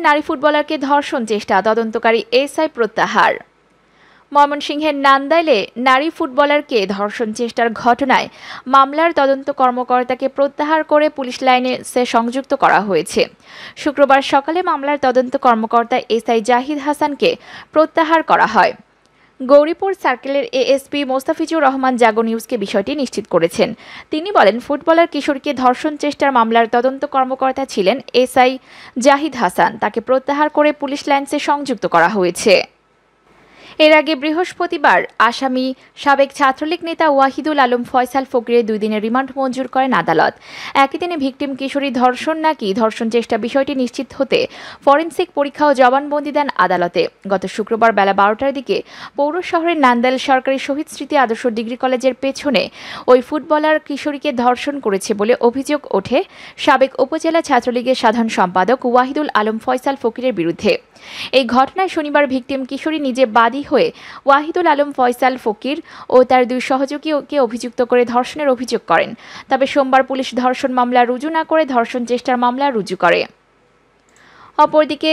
নারী ফুটবলারকে ধর্ষণ চেষ্টা, তদন্তকারী এসআই প্রত্যাহার। ময়মনসিংহের নান্দাইলে নারী ফুটবলারকে ধর্ষণ চেষ্টার ঘটনায় মামলার তদন্ত কর্মকর্তাকে প্রত্যাহার করে পুলিশ লাইনে সংযুক্ত করা হয়েছে। শুক্রবার সকালে মামলার তদন্ত কর্মকর্তা এসআই জাহিদ হাসানকে প্রত্যাহার করা হয়। গৌরীপুর সার্কেলের এএসপি মোস্তাফিজুর রহমান জাগো নিউজকে বিষয়টি নিশ্চিত করেছেন। তিনি বলেন, ফুটবলার কিশোরীকে ধর্ষণ চেষ্টার মামলার তদন্ত কর্মকর্তা ছিলেন এসআই জাহিদ হাসান। তাকে প্রত্যাহার করে পুলিশ লাইনসে সংযুক্ত করা হয়েছে। এর আগে বৃহস্পতিবার আসামি সাবেক ছাত্রলীগ নেতা ওয়াহিদুল আলম ফয়সাল ফকিরের 2 দিনের রিমান্ড মঞ্জুর করেন আদালত। একই দিনে ভিকটিম কিশোরী ধর্ষণ নাকি ধর্ষণ চেষ্টা বিষয়টি নিশ্চিত হতে ফরেনসিক পরীক্ষা ও জবানবন্দি দেন আদালতে। গত শুক্রবার বেলা 12টার দিকে পৌর শহরের নান্দাইল সরকারি শহীদ স্মৃতি আদর্শ ডিগ্রি কলেজের পেছনে ওই ফুটবলার কিশোরীকে ধর্ষণ করেছে বলে অভিযোগ ওঠে সাবেক উপজেলা ছাত্রলীগের সাধারণ সম্পাদক ওয়াহিদুল আলম ফয়সাল ফকিরের বিরুদ্ধে। এই ঘটনায় শনিবার ভিকটিম কিশোরী নিজে বাদী হয়ে ওয়াহিদুল আলম ফয়সাল ফকির ও তার 2 সহযোগীকে অভিযুক্ত করে ধর্ষণের অভিযোগ করেন। তবে সোমবার পুলিশ ধর্ষণ মামলা রুজু না করে ধর্ষণ চেষ্টার মামলা রুজু করে। অপরদিকে